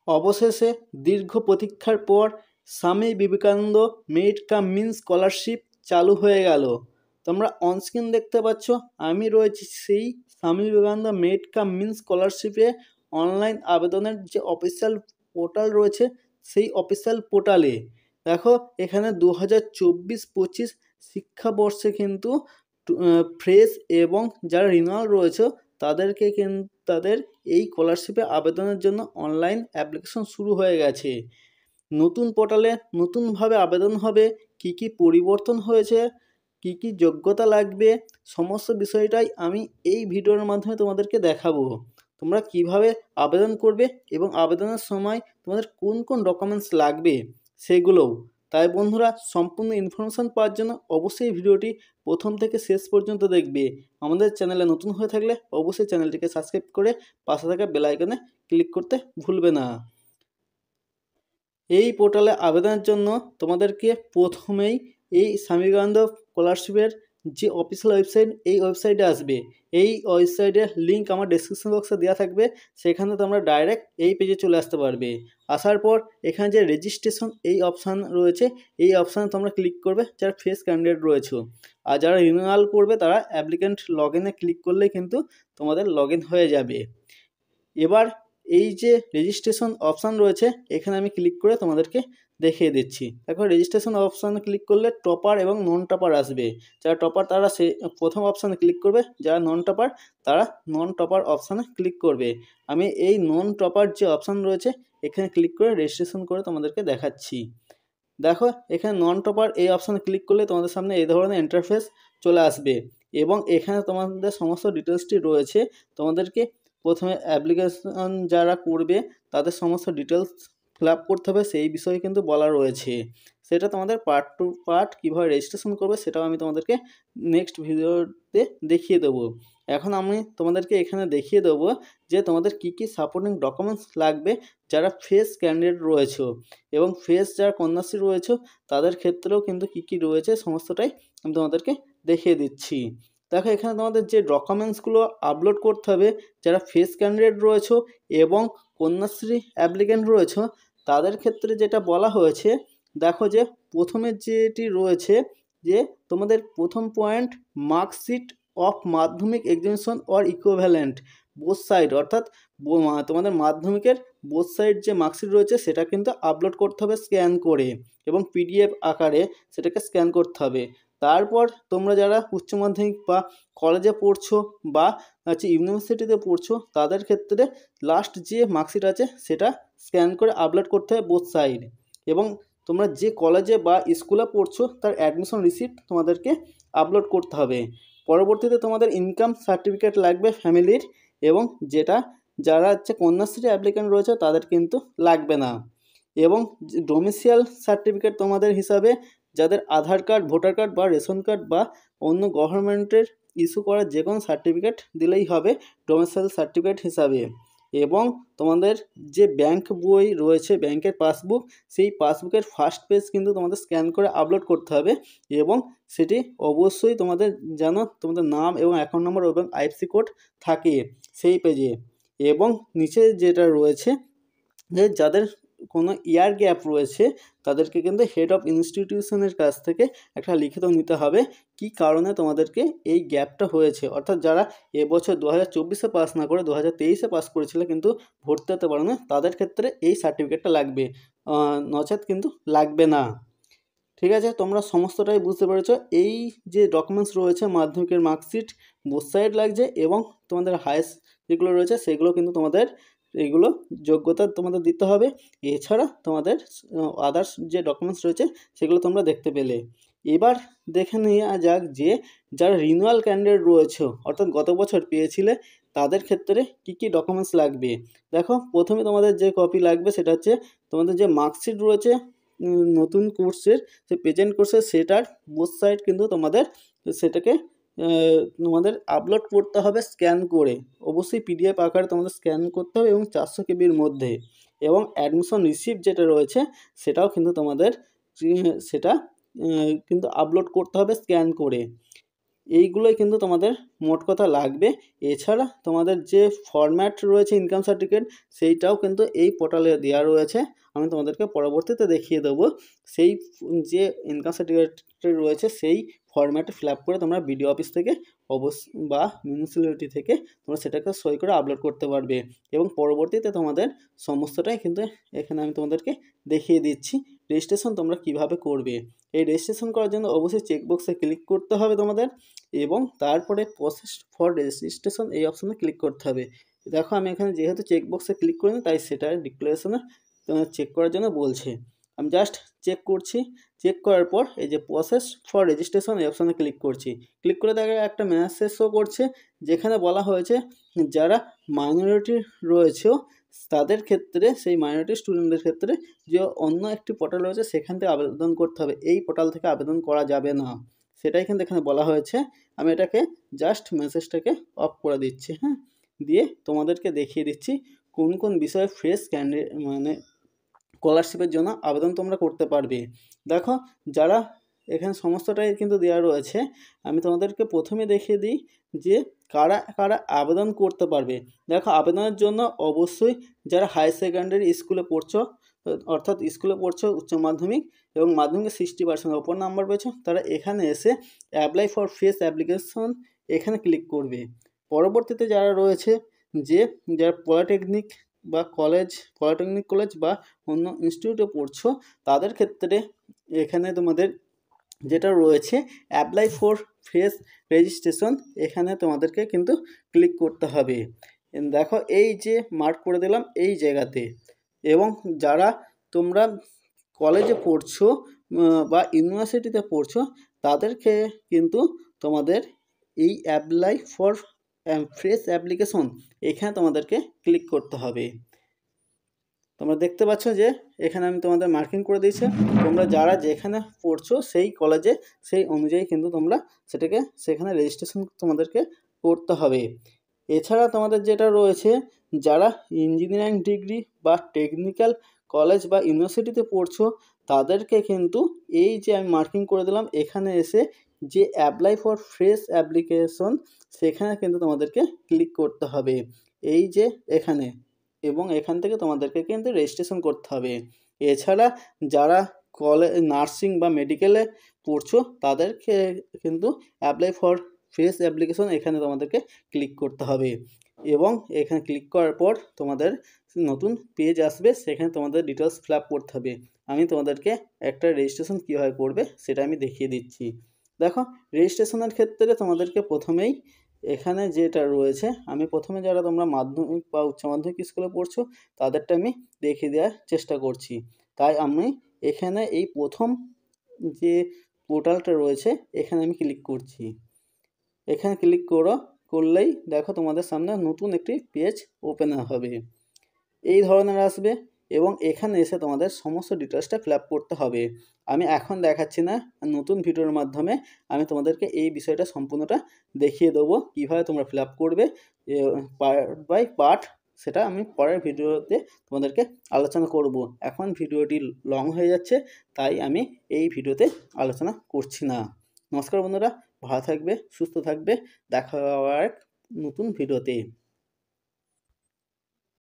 অবশেষে দীর্ঘ প্রতীক্ষার পর স্বামী Vivekananda merit cum means scholarship চালু হয়ে গেল। তোমরা অনস্ক্রিন দেখতে পাচ্ছ, আমি রয়েছি সেই Swami Vivekananda merit cum means স্কলারশিপে অনলাইন আবেদনের যে অফিসিয়াল পোর্টাল রয়েছে সেই অফিসিয়াল পোর্টালে। দেখো এখানে 2024-25 শিক্ষাবর্ষে কিন্তু ফ্রেশ এবং যারা রিনিউয়াল রয়েছে তাদেরকে কিন্তু তাদের এই স্কলারশিপে আবেদনের জন্য অনলাইন অ্যাপ্লিকেশন শুরু হয়ে গেছে। নতুন পোর্টালে নতুনভাবে আবেদন হবে, কি কি পরিবর্তন হয়েছে, কি কি যোগ্যতা লাগবে, সমস্ত বিষয়টাই আমি এই ভিডিওর মাধ্যমে তোমাদেরকে দেখাবো। তোমরা কিভাবে আবেদন করবে এবং আবেদনের সময় তোমাদের কোন কোন ডকুমেন্টস লাগবে সেগুলোও। তাই বন্ধুরা, সম্পূর্ণ ইনফরমেশান পাওয়ার জন্য অবশ্যই ভিডিওটি প্রথম থেকে শেষ পর্যন্ত দেখবে। আমাদের চ্যানেলে নতুন হয়ে থাকলে অবশ্যই চ্যানেলটিকে সাবস্ক্রাইব করে পাশে থাকা বেল আইকনে ক্লিক করতে ভুলবে না। এই পোর্টালে আবেদনের জন্য তোমাদেরকে প্রথমেই এই স্বামী বিবেকানন্দ স্কলারশিপের যে অফিসিয়াল ওয়েবসাইট, এই ওয়েবসাইটে আসবে। এই ওয়েবসাইটের লিঙ্ক আমার ডেসক্রিপশন বক্সে দেওয়া থাকবে, সেখানে তোমরা ডাইরেক্ট এই পেজে চলে আসতে পারবে। আসার পর এখানে যে রেজিস্ট্রেশন এই অপশান রয়েছে, এই অপশানে তোমরা ক্লিক করবে যারা ফ্রেশ ক্যান্ডিডেট রয়েছে। আর যারা রিনিউয়াল করবে তারা অ্যাপ্লিক্যান্ট লগ ইনে ক্লিক করলেই কিন্তু তোমাদের লগ ইন হয়ে যাবে। এবার এই যে রেজিস্ট্রেশন অপশান রয়েছে এখানে আমি ক্লিক করে তোমাদেরকে দেখিয়ে দিচ্ছি। দেখো রেজিস্ট্রেশন অপশানে ক্লিক করলে টপার এবং নন টপার আসবে। যারা টপার তারা সে প্রথম অপশানে ক্লিক করবে, যারা নন টপার তারা নন টপার অপশানে ক্লিক করবে। আমি এই নন টপার যে অপশান রয়েছে এখানে ক্লিক করে রেজিস্ট্রেশন করে তোমাদেরকে দেখাচ্ছি। দেখো এখানে নন টপার এই অপশানে ক্লিক করলে তোমাদের সামনে এই ধরনের ইন্টারফেস চলে আসবে এবং এখানে তোমাদের সমস্ত ডিটেলসটি রয়েছে। তোমাদেরকে প্রথমে অ্যাপ্লিকেশন যারা করবে তাদের সমস্ত ডিটেলস ফিল আপ করতে হবে, সেই বিষয়ে কিন্তু বলা রয়েছে। সেটা তোমাদের পার্ট টু পার্ট কীভাবে রেজিস্ট্রেশন করবে সেটাও আমি তোমাদেরকে নেক্সট ভিডিওতে দেখিয়ে দেবো। এখন আমি তোমাদেরকে এখানে দেখিয়ে দেবো যে তোমাদের কী কী সাপোর্টিং ডকুমেন্টস লাগবে যারা ফ্রেশ ক্যান্ডিডেট রয়েছে এবং ফ্রেশ যারা কন্যাশ্রী রয়েছে তাদের ক্ষেত্রেও কিন্তু কী কী রয়েছে সমস্তটাই আমি তোমাদেরকে দেখিয়ে দিচ্ছি। দেখো এখানে তোমাদের যে ডকুমেন্টসগুলো আপলোড করতে হবে যারা ফ্রেশ ক্যান্ডিডেট রয়েছে এবং কন্যাশ্রী অ্যাপ্লিক্যান্ট রয়েছে তাদের ক্ষেত্রে যেটা বলা হয়েছে, দেখো যে প্রথমে যেটি রয়েছে যে তোমাদের প্রথম পয়েন্ট মার্কশিট অফ মাধ্যমিক examination or equivalent both side, অর্থাৎ তোমাদের মাধ্যমিকের বোথ সাইড যে মার্কশিট রয়েছে সেটা কিন্তু আপলোড করতে হবে স্ক্যান করে এবং পিডিএফ আকারে সেটাকে স্ক্যান করতে হবে। তারপর তোমরা যারা উচ্চ মাধ্যমিক বা কলেজে পড়ছো বা ইউনিভার্সিটিতে পড়ছো তাদের ক্ষেত্রে লাস্ট যে মার্কশিট আছে সেটা স্ক্যান করে আপলোড করতে হবে বোথ সাইড। এবং তোমরা যে কলেজে বা স্কুলে পড়ছো তার অ্যাডমিশন রিসিপ্ট তোমাদেরকে আপলোড করতে হবে। পরবর্তীতে তোমাদের ইনকাম সার্টিফিকেট লাগবে ফ্যামিলির, এবং যেটা যারা কন্যাশ্রী অ্যাপ্লিক্যান্ট রয়েছে তাদের কিন্তু লাগবে না। এবং ডোমিসিয়াল সার্টিফিকেট তোমাদের হিসাবে যাদের আধার কার্ড, ভোটার কার্ড বা রেশন কার্ড বা অন্য গভর্নমেন্টের ইস্যু করা যে কোনো সার্টিফিকেট দিলেই হবে ডোমিসাইল সার্টিফিকেট হিসাবে। এবং তোমাদের যে ব্যাংক বই রয়েছে, ব্যাংকের পাসবুক, সেই পাসবুকের ফার্স্ট পেজ কিন্তু তোমাদের স্ক্যান করে আপলোড করতে হবে এবং সেটি অবশ্যই তোমাদের যেন তোমাদের নাম এবং অ্যাকাউন্ট নম্বর এবং আইএফএসসি কোড থাকে সেই পেজে। এবং নিচে যেটা রয়েছে যে যাদের কোনো ইয়ার গ্যাপ রয়েছে তাদেরকে কিন্তু হেড অফ ইনস্টিটিউশনের কাছ থেকে একটা লিখিত নিতে হবে কি কারণে তোমাদেরকে এই গ্যাপটা হয়েছে। অর্থাৎ যারা এবছর 2024-এ পাস না করে 2023-এ পাস করেছিল কিন্তু ভর্তি হতে পারে না, তাদের ক্ষেত্রে এই সার্টিফিকেটটা লাগবে, নচেত কিন্তু লাগবে না। ঠিক আছে, তোমরা সমস্তটাই বুঝতে পেরেছো। এই যে ডকুমেন্টস রয়েছে মাধ্যমিকের মার্কশিট বোথ সাইড লাগছে এবং তোমাদের হায়েস্ট যেগুলো রয়েছে সেগুলো কিন্তু তোমাদের এইগুলো যোগ্যতা তোমাদের দিতে হবে। এছাড়া তোমাদের আদার্স যে ডকুমেন্টস রয়েছে সেগুলো তোমরা দেখতে পেলে। এবার দেখে নেওয়া যাক যে যারা রিনিউয়াল ক্যান্ডিডেট রয়েছে অর্থাৎ গত বছর পেয়েছিলে তাদের ক্ষেত্রে কী কী ডকুমেন্টস লাগবে। দেখো প্রথমে তোমাদের যে কপি লাগবে সেটা হচ্ছে তোমাদের যে মার্কশিট রয়েছে নতুন কোর্সের, সেই প্রেজেন্ট কোর্সের সেটার বোথ সাইড কিন্তু তোমাদের সেটাকে তোমাদের আপলোড করতে হবে স্ক্যান করে। অবশ্যই পিডিএফ আকারে তোমাদের স্ক্যান করতে হবে এবং 400 কেবির মধ্যে। এবং অ্যাডমিশন রিসিপ্ট যেটা রয়েছে সেটাও কিন্তু তোমাদের সেটা কিন্তু আপলোড করতে হবে স্ক্যান করে। এইগুলোই কিন্তু তোমাদের মোট কথা লাগবে। এছাড়া তোমাদের যে ফরম্যাট রয়েছে ইনকাম সার্টিফিকেট, সেইটাও কিন্তু এই পোর্টালে দেওয়া রয়েছে। আমি তোমাদেরকে পরবর্তীতে দেখিয়ে দেবো। সেই যে ইনকাম সার্টিফিকেট রয়েছে সেই ফরম্যাটে ফিল আপ করে তোমরা বিডিও অফিস থেকে বা মিউনিসিপ্যালিটি থেকে তোমরা সেটাকে সই করে আপলোড করতে পারবে। এবং পরবর্তীতে তোমাদের সমস্তটাই কিন্তু এখানে আমি তোমাদেরকে দেখিয়ে দিচ্ছি রেজিস্ট্রেশন তোমরা কিভাবে করবে। এই রেজিস্ট্রেশন করার জন্য অবশ্যই চেকবক্সে ক্লিক করতে হবে তোমাদের, এবং তারপরে প্রসেস ফর রেজিস্ট্রেশন এই অপশানে ক্লিক করতে হবে। দেখো আমি এখানে যেহেতু চেকবক্সে ক্লিক করিনি, তাই সেটা ডিক্লারেশনে চেক করার জন্য বলছে। আমি জাস্ট চেক করছি। চেক করার পর এই যে প্রসেস ফর রেজিস্ট্রেশন এই অপশানে ক্লিক করছি। ক্লিক করে দেখা একটা মেসেজ শো করছে, যেখানে বলা হয়েছে যারা মাইনরিটি রয়েছে তাদের ক্ষেত্রে, সেই মাইনরিটি স্টুডেন্টদের ক্ষেত্রে যে অন্য একটি পোর্টাল রয়েছে সেখান থেকে আবেদন করতে হবে, এই পোর্টাল থেকে আবেদন করা যাবে না, সেটাই কিন্তু এখানে বলা হয়েছে। আমি এটাকে জাস্ট মেসেজটাকে অফ করে দিচ্ছি। হ্যাঁ, দিয়ে তোমাদেরকে দেখিয়ে দিচ্ছি কোন কোন বিষয়ে ফ্রেশ ক্যান্ডিডেট মানে স্কলারশিপের জন্য আবেদন তোমরা করতে পারবে। দেখো যারা এখানে সমস্তটাই কিন্তু দেওয়া রয়েছে। আমি তোমাদেরকে প্রথমে দেখিয়ে দিই যে কারা কারা আবেদন করতে পারবে। দেখো আবেদনের জন্য অবশ্যই যারা হাই সেকেন্ডারি স্কুলে পড়ছো, অর্থাৎ স্কুলে পড়ছো উচ্চ মাধ্যমিক এবং মাধ্যমিকে 60% ওপর নাম্বার পেয়েছো, তারা এখানে এসে অ্যাপ্লাই ফর ফ্রেশ অ্যাপ্লিকেশন এখানে ক্লিক করবে। পরবর্তীতে যারা রয়েছে যারা পলিটেকনিক বা পলিটেকনিক কলেজ বা অন্য ইনস্টিটিউটে পড়ছো, তাদের ক্ষেত্রে এখানে তোমাদের যেটা রয়েছে অ্যাপ্লাই ফর ফ্রেশ রেজিস্ট্রেশন, এখানে তোমাদেরকে কিন্তু ক্লিক করতে হবে। দেখো এই যে মার্ক করে দিলাম এই জায়গাতে। এবং যারা তোমরা কলেজে পড়ছো বা ইউনিভার্সিটিতে পড়ছো, তাদেরকে কিন্তু তোমাদের এই অ্যাপ্লাই ফর ফ্রেশ অ্যাপ্লিকেশন এখানে তোমাদেরকে ক্লিক করতে হবে। তোমরা দেখতে পাচ্ছ যে এখানে আমি তোমাদের মার্কিং করে দিয়েছি। তোমরা যারা যেখানে পড়ছো সেই কলেজে সেই অনুযায়ী কিন্তু তোমরা সেখানে রেজিস্ট্রেশন তোমাদেরকে করতে হবে। এছাড়া তোমাদের যেটা রয়েছে যারা ইঞ্জিনিয়ারিং ডিগ্রি বা টেকনিক্যাল কলেজ বা ইউনিভার্সিটিতে পড়ছো, তাদেরকে কিন্তু এই যে আমি মার্কিং করে দিলাম এখানে এসে যে অ্যাপ্লাই ফর ফ্রেশ অ্যাপ্লিকেশন সেখানে কিন্তু তোমাদেরকে ক্লিক করতে হবে এই যে এখানে, এবং এখান থেকে তোমাদেরকে কিন্তু রেজিস্ট্রেশন করতে হবে। এছাড়া যারা নার্সিং বা মেডিকেলে পড়ছো, তাদেরকে কিন্তু অ্যাপ্লাই ফর ফ্রেশ অ্যাপ্লিকেশন এখানে তোমাদেরকে ক্লিক করতে হবে। এবং এখানে ক্লিক করার পর তোমাদের নতুন পেজ আসবে, সেখানে তোমাদের ডিটেলস ফিল আপ করতে হবে। আমি তোমাদেরকে একটা রেজিস্ট্রেশন কীভাবে করবে সেটা আমি দেখিয়ে দিচ্ছি। দেখো রেজিস্ট্রেশনের ক্ষেত্রে তোমাদেরকে প্রথমেই এখানে যেটা রয়েছে, আমি প্রথমে যারা তোমরা মাধ্যমিক বা উচ্চ মাধ্যমিক স্কুলে পড়ছো তাদেরটা আমি দেখিয়ে দেওয়ার চেষ্টা করছি। তাই আমি এখানে এই প্রথম যে পোর্টালটা রয়েছে এখানে আমি ক্লিক করছি। এখানে ক্লিক করলেই দেখো তোমাদের সামনে নতুন একটি পেজ ওপেন হবে, এই ধরনের আসবে। এবং এখানে এসে তোমাদের সমস্ত ডিটেলসটা ফিল আপ করতে হবে। আমি এখন দেখাচ্ছি না, নতুন ভিডিওর মাধ্যমে আমি তোমাদেরকে এই বিষয়টা সম্পূর্ণটা দেখিয়ে দেবো কীভাবে তোমরা ফিল আপ করবে পার্ট বাই পার্ট। সেটা আমি পরের ভিডিওতে তোমাদেরকে আলোচনা করব। এখন ভিডিওটি লং হয়ে যাচ্ছে, তাই আমি এই ভিডিওতে আলোচনা করছি না। নমস্কার বন্ধুরা, ভালো থাকবে, সুস্থ থাকবে, দেখা হওয়ার নতুন ভিডিওতে।